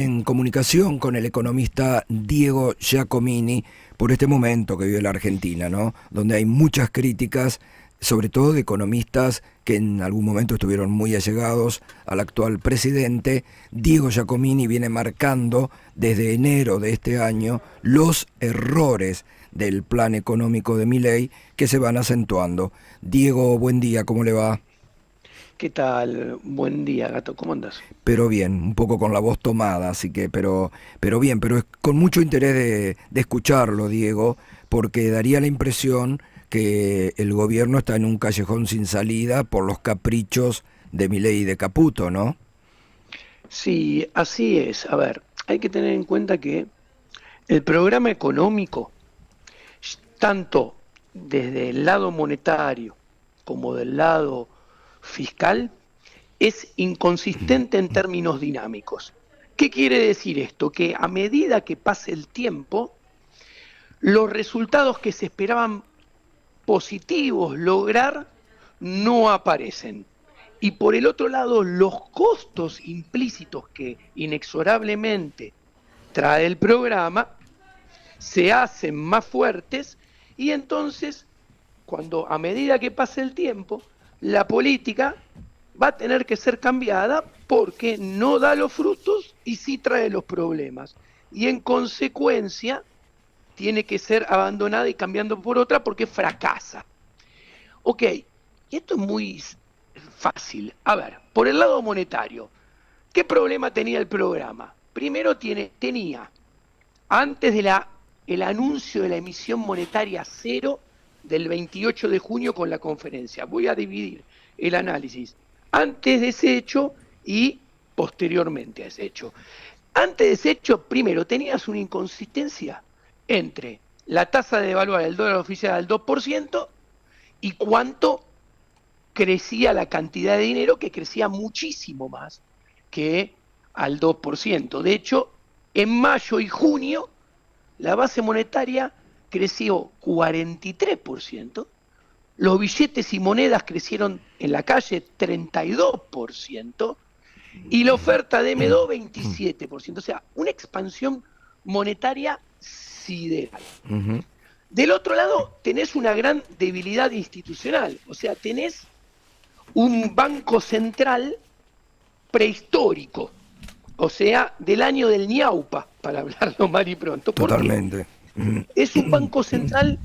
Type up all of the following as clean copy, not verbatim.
En comunicación con el economista Diego Giacomini por este momento que vive la Argentina, ¿no? Donde hay muchas críticas, sobre todo de economistas que en algún momento estuvieron muy allegados al actual presidente. Diego Giacomini viene marcando desde enero de este año los errores del plan económico de Milei que se van acentuando. Diego, buen día, ¿cómo le va? ¿Qué tal? Buen día, gato. ¿Cómo andas? Pero bien, un poco con la voz tomada, así que, pero bien, pero es con mucho interés de escucharlo, Diego, porque daría la impresión que el gobierno está en un callejón sin salida por los caprichos de Milei y de Caputo, ¿no? Sí, así es. A ver, hay que tener en cuenta que el programa económico, tanto desde el lado monetario como del lado fiscal, es inconsistente en términos dinámicos. ¿Qué quiere decir esto? Que a medida que pase el tiempo, los resultados que se esperaban positivos lograr no aparecen. Y por el otro lado, los costos implícitos que inexorablemente trae el programa se hacen más fuertes y entonces, cuando a medida que pase el tiempo, la política va a tener que ser cambiada porque no da los frutos y sí trae los problemas. Y en consecuencia, tiene que ser abandonada y cambiando por otra porque fracasa. Ok, y esto es muy fácil. A ver, por el lado monetario, ¿qué problema tenía el programa? Primero tenía, antes de el anuncio de la emisión monetaria cero del 28 de junio con la conferencia, voy a dividir el análisis antes de ese hecho y posteriormente a ese hecho. Antes de ese hecho, primero, tenías una inconsistencia entre la tasa de devaluar el dólar oficial al 2% y cuánto crecía la cantidad de dinero, que crecía muchísimo más que al 2%. De hecho, en mayo y junio la base monetaria creció 43%, los billetes y monedas crecieron en la calle 32% y la oferta de M2 27%. O sea, una expansión monetaria sideral. Ujú. Del otro lado, tenés una gran debilidad institucional, o sea, tenés un banco central prehistórico, o sea, del año del ñaupa, para hablarlo mal y pronto. ¿Por qué? Totalmente. Ujú. Es un banco central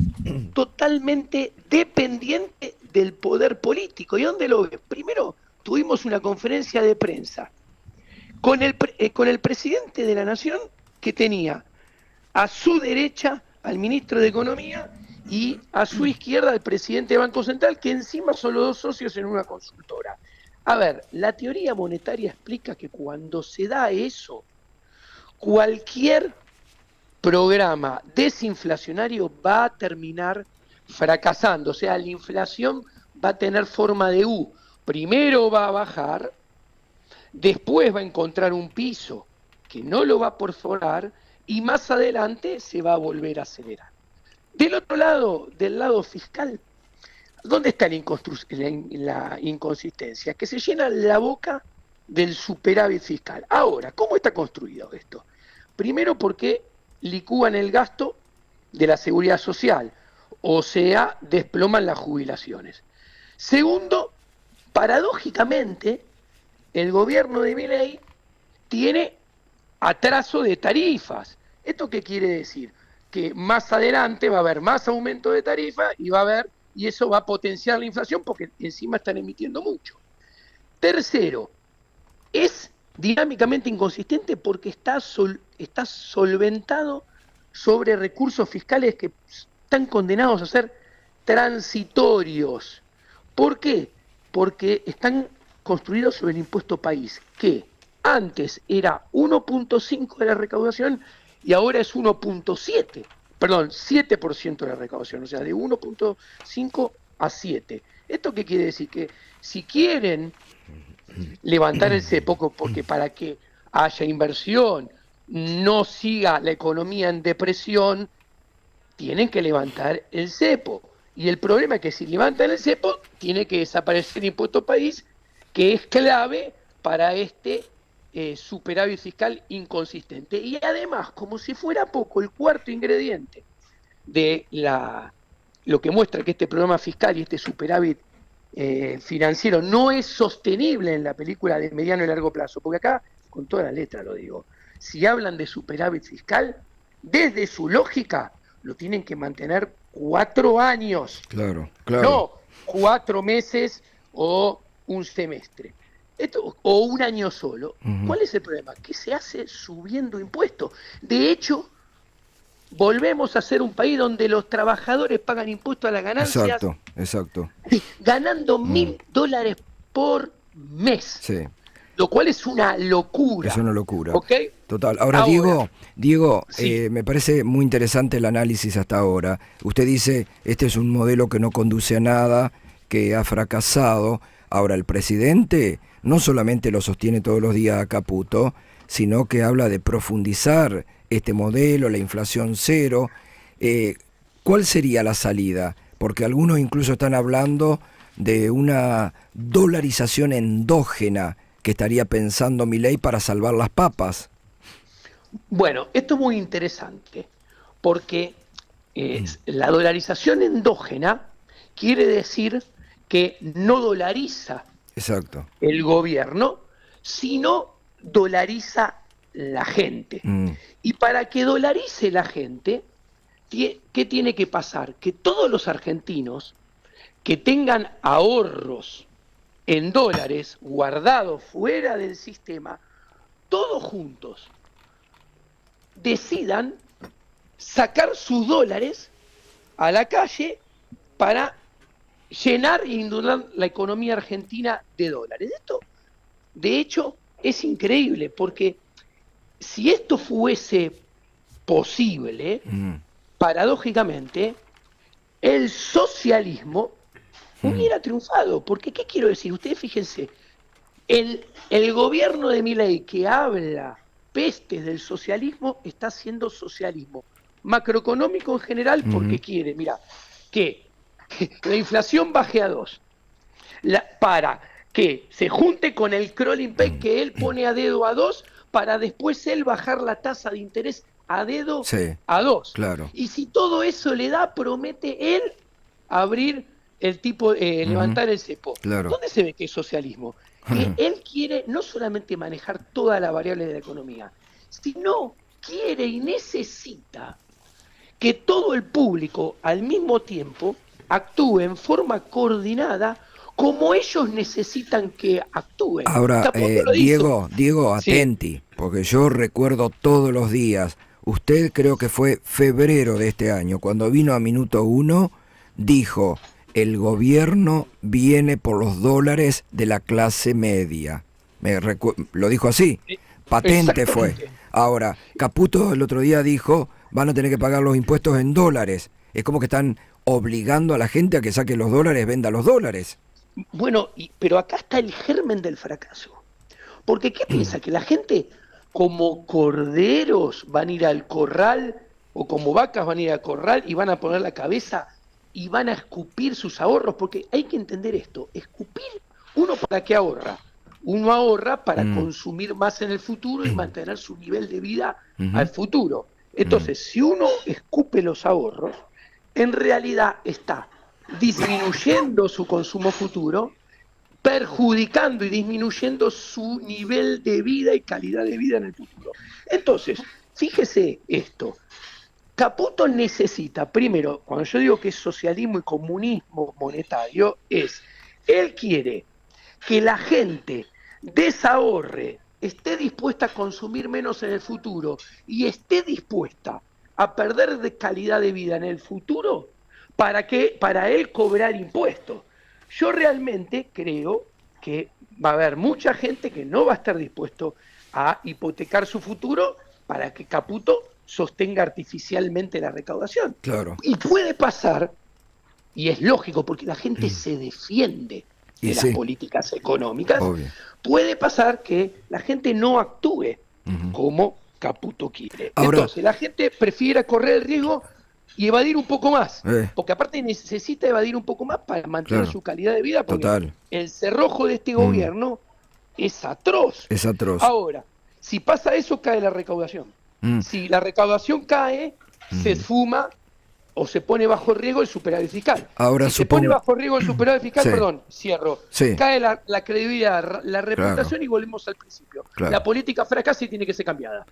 totalmente dependiente del poder político. ¿Y dónde lo ves? Primero, tuvimos una conferencia de prensa con el presidente de la Nación, que tenía a su derecha al ministro de Economía y a su izquierda al presidente del Banco Central, que encima son los dos socios en una consultora. A ver, la teoría monetaria explica que cuando se da eso, cualquier programa desinflacionario va a terminar fracasando. O sea, la inflación va a tener forma de U. Primero va a bajar, después va a encontrar un piso que no lo va a perforar y más adelante se va a volver a acelerar. Del otro lado, del lado fiscal, ¿dónde está la inconsistencia? Que se llena la boca del superávit fiscal. Ahora, ¿cómo está construido esto? Primero porque licúan el gasto de la seguridad social, o sea, desploman las jubilaciones. Segundo, paradójicamente, el gobierno de Milei tiene atraso de tarifas. ¿Esto qué quiere decir? Que más adelante va a haber más aumento de tarifa y eso va a potenciar la inflación porque encima están emitiendo mucho. Tercero, es dinámicamente inconsistente porque está solventado sobre recursos fiscales que están condenados a ser transitorios. ¿Por qué? Porque están construidos sobre el impuesto país, que antes era 1.5 de la recaudación y ahora es 1.7, perdón, 7% de la recaudación, o sea, de 1.5 a 7. ¿Esto qué quiere decir? Que si quieren levantar el cepo, porque para que haya inversión, no siga la economía en depresión, tienen que levantar el cepo. Y el problema es que si levantan el cepo, tiene que desaparecer el impuesto país, que es clave para este superávit fiscal inconsistente. Y además, como si fuera poco, el cuarto ingrediente de lo que muestra que este programa fiscal y este superávit financiero no es sostenible en la película de mediano y largo plazo, porque acá, con toda la letra lo digo, si hablan de superávit fiscal, desde su lógica, lo tienen que mantener 4 años. Claro. No 4 meses o un semestre. O un año solo. ¿Cuál es el problema? Que se hace subiendo impuestos. De hecho, volvemos a ser un país donde los trabajadores pagan impuestos a las ganancias. Exacto. Ganando $1.000 por mes. Sí. Lo cual es una locura. Es una locura. ¿Ok? Total. Ahora, Diego, sí. me parece muy interesante el análisis hasta ahora. Usted dice, este es un modelo que no conduce a nada, que ha fracasado. Ahora, el presidente no solamente lo sostiene todos los días a Caputo, sino que habla de profundizar este modelo, la inflación cero. ¿Cuál sería la salida? Porque algunos incluso están hablando de una dolarización endógena que estaría pensando Milei para salvar las papas. Bueno, esto es muy interesante, porque la dolarización endógena quiere decir que no dolariza el gobierno, sino dolariza la gente. Y para que dolarice la gente, ¿qué tiene que pasar? Que todos los argentinos que tengan ahorros en dólares guardados fuera del sistema, todos juntos decidan sacar sus dólares a la calle para llenar e inundar la economía argentina de dólares. Esto, de hecho, es increíble, porque si esto fuese posible, paradójicamente, el socialismo hubiera triunfado. Porque, ¿qué quiero decir? Ustedes fíjense, el gobierno de Milei, que habla pestes del socialismo, está haciendo socialismo macroeconómico en general, porque quiere, mira, que la inflación baje a 2, para que se junte con el crawling peg que él pone a dedo a 2, para después él bajar la tasa de interés a dedo a 2. Claro. Y si todo eso le da, promete él abrir el tipo, levantar el cepo. Claro. ¿Dónde se ve que es socialismo? Que él quiere no solamente manejar toda la variable de la economía, sino quiere y necesita que todo el público al mismo tiempo actúe en forma coordinada como ellos necesitan que actúen. Ahora, Diego, atenti, porque yo recuerdo todos los días, usted creo que fue febrero de este año, cuando vino a Minuto 1, dijo, el gobierno viene por los dólares de la clase media. Lo dijo así, patente fue. Ahora, Caputo el otro día dijo, van a tener que pagar los impuestos en dólares. Es como que están obligando a la gente a que saque los dólares, venda los dólares. Bueno, pero acá está el germen del fracaso. Porque ¿qué piensa? Que la gente como corderos van a ir al corral, o como vacas van a ir al corral y van a poner la cabeza y van a escupir sus ahorros. Porque hay que entender esto, escupir, ¿uno para qué ahorra? Uno ahorra para consumir más en el futuro y mantener su nivel de vida al futuro. Entonces, si uno escupe los ahorros, en realidad está disminuyendo su consumo futuro, perjudicando y disminuyendo su nivel de vida y calidad de vida en el futuro. Entonces, fíjese esto, Caputo necesita, primero, cuando yo digo que es socialismo y comunismo monetario, él quiere que la gente desahorre, esté dispuesta a consumir menos en el futuro y esté dispuesta a perder de calidad de vida en el futuro para él cobrar impuestos. Yo realmente creo que va a haber mucha gente que no va a estar dispuesto a hipotecar su futuro para que Caputo sostenga artificialmente la recaudación. Claro. Y puede pasar, y es lógico porque la gente se defiende de las políticas económicas, obvio. Puede pasar que la gente no actúe como Caputo quiere. Ahora, entonces la gente prefiere correr el riesgo y evadir un poco más, porque aparte necesita evadir un poco más para mantener su calidad de vida, porque el cerrojo de este gobierno es atroz. Es atroz. Ahora, si pasa eso, cae la recaudación. Si la recaudación cae, se esfuma o se pone bajo riesgo el superávit fiscal. Ahora, si se pone bajo riesgo el superávit fiscal, Sí. perdón, cierro, Sí. cae la credibilidad, la reputación, Claro. y volvemos al principio. Claro. La política fracasa y tiene que ser cambiada.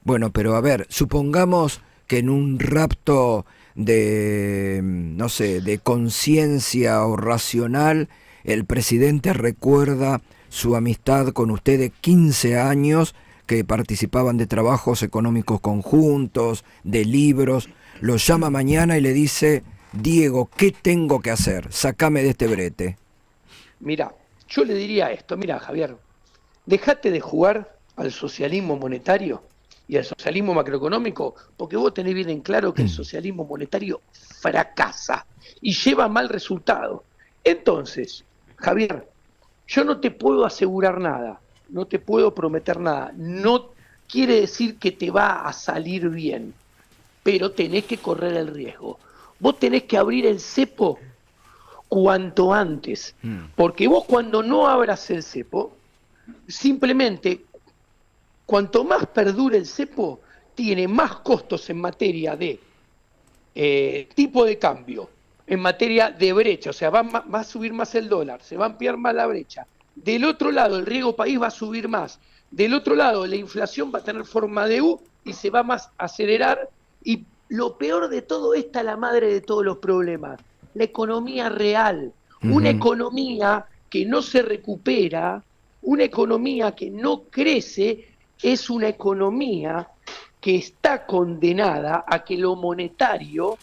Bueno, pero a ver, supongamos que en un rapto de, no sé, de conciencia o racional, el presidente recuerda su amistad con usted de 15 años, que participaban de trabajos económicos conjuntos, de libros, lo llama mañana y le dice: Diego, ¿qué tengo que hacer? Sácame de este brete. Mira, yo le diría esto, mira, Javier, dejate de jugar al socialismo monetario y al socialismo macroeconómico, porque vos tenés bien en claro que el socialismo monetario fracasa y lleva mal resultado. Entonces, Javier, yo no te puedo asegurar nada, no te puedo prometer nada, no quiere decir que te va a salir bien, pero tenés que correr el riesgo. Vos tenés que abrir el cepo cuanto antes, porque vos cuando no abras el cepo, simplemente, cuanto más perdure el cepo, tiene más costos en materia de tipo de cambio, en materia de brecha, o sea, va a subir más el dólar, se va a ampliar más la brecha. Del otro lado, el riesgo país va a subir más. Del otro lado, la inflación va a tener forma de U y se va más a acelerar. Y lo peor de todo, esta la madre de todos los problemas, la economía real. Una economía que no se recupera, una economía que no crece, es una economía que está condenada a que lo monetario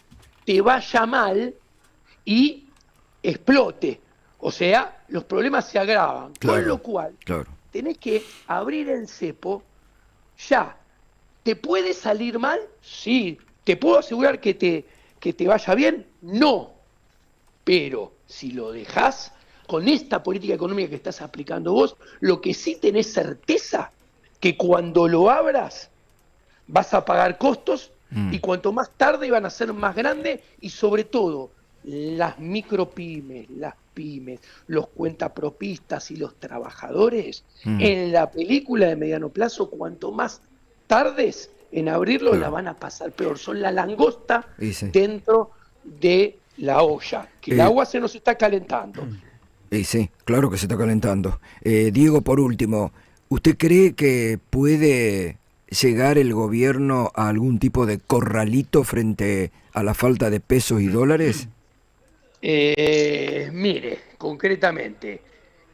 te vaya mal y explote. O sea, los problemas se agravan. Claro, con lo cual, claro. tenés que abrir el cepo ya. ¿Te puede salir mal? Sí. ¿Te puedo asegurar que te vaya bien? No. Pero si lo dejás con esta política económica que estás aplicando vos, lo que sí tenés certeza, que cuando lo abras vas a pagar costos y cuanto más tarde van a ser más grandes, y sobre todo las micropymes, las pymes, los cuentapropistas y los trabajadores, en la película de mediano plazo, cuanto más tardes en abrirlo, Claro. la van a pasar peor. Son la langosta Sí. dentro de la olla, que el agua se nos está calentando. Y sí, claro que se está calentando. Diego, por último, ¿usted cree que puede llegar el gobierno a algún tipo de corralito frente a la falta de pesos y dólares? Mire, concretamente,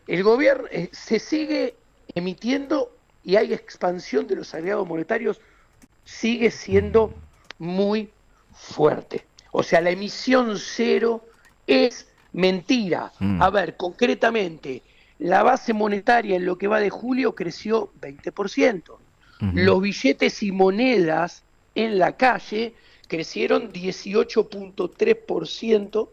el gobierno se sigue emitiendo y hay expansión de los agregados monetarios, sigue siendo muy fuerte. O sea, la emisión cero es mentira. A ver, concretamente, la base monetaria en lo que va de julio creció 20%. Los billetes y monedas en la calle crecieron 18.3%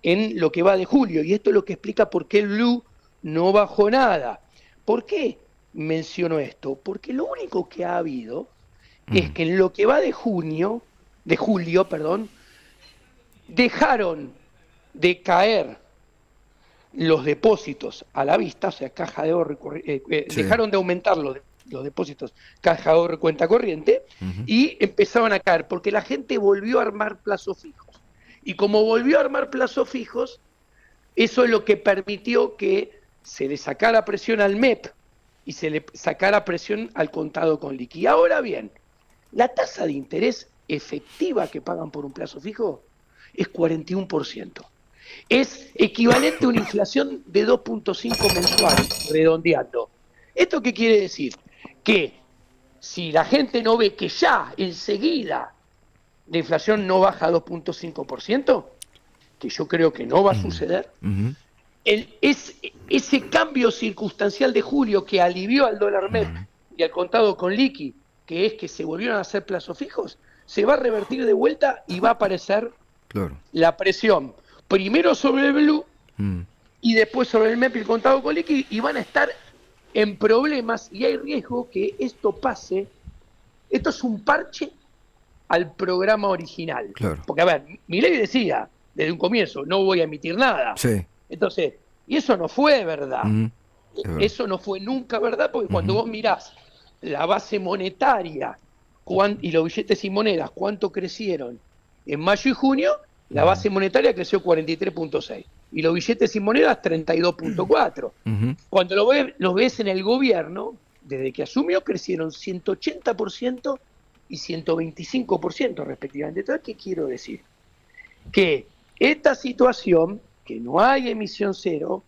en lo que va de julio. Y esto es lo que explica por qué el blue no bajó nada. ¿Por qué menciono esto? Porque lo único que ha habido es que en lo que va de julio, dejaron de caer los depósitos a la vista, o sea, caja de ahorro, dejaron de aumentar los depósitos, caja de ahorro y cuenta corriente, y empezaron a caer, porque la gente volvió a armar plazos fijos. Y como volvió a armar plazos fijos, eso es lo que permitió que se le sacara presión al MEP y se le sacara presión al contado con liqui. Ahora bien, la tasa de interés efectiva que pagan por un plazo fijo es 41%. Es equivalente a una inflación de 2.5 mensuales, redondeando. ¿Esto qué quiere decir? Que si la gente no ve que ya enseguida la inflación no baja a 2.5%, que yo creo que no va a suceder, ese cambio circunstancial de julio que alivió al dólar MEP y al contado con liqui, que es que se volvieron a hacer plazos fijos, se va a revertir de vuelta y va a aparecer la presión, primero sobre el blue y después sobre el MEP y el contado con liqui, y van a estar en problemas, y hay riesgo que esto pase. Esto es un parche al programa original. Porque, a ver, Milei decía desde un comienzo, no voy a emitir nada. Sí. Entonces, y eso no fue verdad. verdad. Eso no fue nunca verdad, porque cuando vos mirás la base monetaria y los billetes y monedas, cuánto crecieron en mayo y junio, la base monetaria creció 43.6 y los billetes y monedas 32.4. Cuando los ves en el gobierno, desde que asumió, crecieron 180% y 125% respectivamente. Entonces, ¿qué quiero decir? Que esta situación, que no hay emisión cero,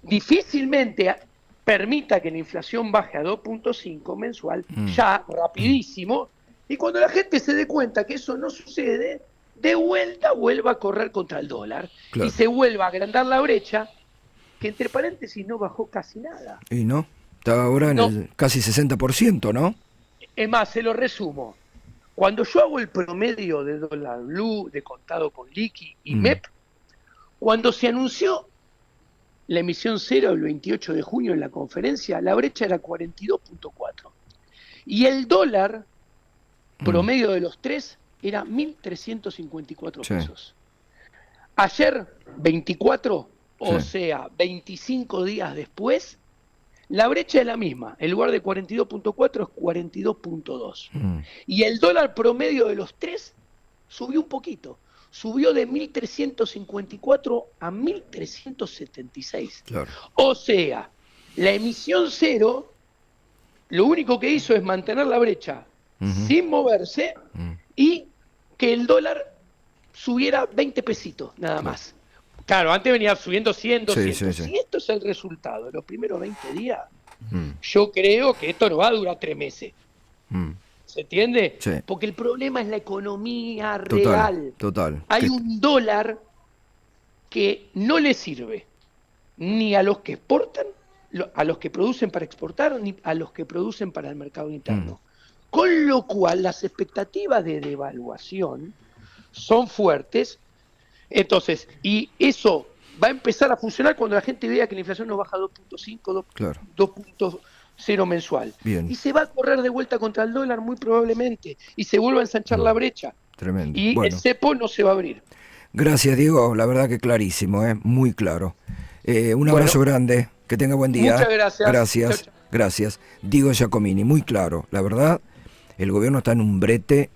difícilmente permita que la inflación baje a 2.5 mensual, ya rapidísimo, y cuando la gente se dé cuenta que eso no sucede, de vuelva a correr contra el dólar, Claro. y se vuelva a agrandar la brecha, que entre paréntesis no bajó casi nada. Y no, está ahora en el casi 60%, ¿no? Es más, se lo resumo. Cuando yo hago el promedio de dólar blue, de contado con liqui y MEP, cuando se anunció la emisión cero el 28 de junio en la conferencia, la brecha era 42.4. Y el dólar promedio de los tres era 1.354 pesos. Ayer, 24, o sea, 25 días después, la brecha es la misma. En lugar de 42.4 es 42.2. Y el dólar promedio de los tres subió un poquito. Subió de 1.354 a 1.376. Claro. O sea, la emisión cero lo único que hizo es mantener la brecha sin moverse y que el dólar subiera 20 pesitos, nada más. Claro, antes venía subiendo 100, 200. Si esto es el resultado de los primeros 20 días, yo creo que esto no va a durar 3 meses. ¿Se entiende? Sí. Porque el problema es la economía real. Total. Hay un dólar que no le sirve ni a los que exportan, a los que producen para exportar, ni a los que producen para el mercado interno. Con lo cual las expectativas de devaluación son fuertes. Entonces, y eso va a empezar a funcionar cuando la gente vea que la inflación no baja a 2.5, 2.0 mensual. Bien. Y se va a correr de vuelta contra el dólar muy probablemente y se vuelva a ensanchar la brecha. Tremendo. Y el cepo no se va a abrir. Gracias, Diego. La verdad que clarísimo, muy claro. Un abrazo grande. Que tenga buen día. Muchas gracias. Gracias. Chau, chau. Gracias. Diego Giacomini, muy claro. La verdad, el gobierno está en un brete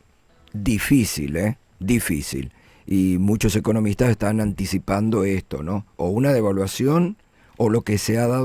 difícil, difícil. Y muchos economistas están anticipando esto, ¿no? O una devaluación o lo que se ha dado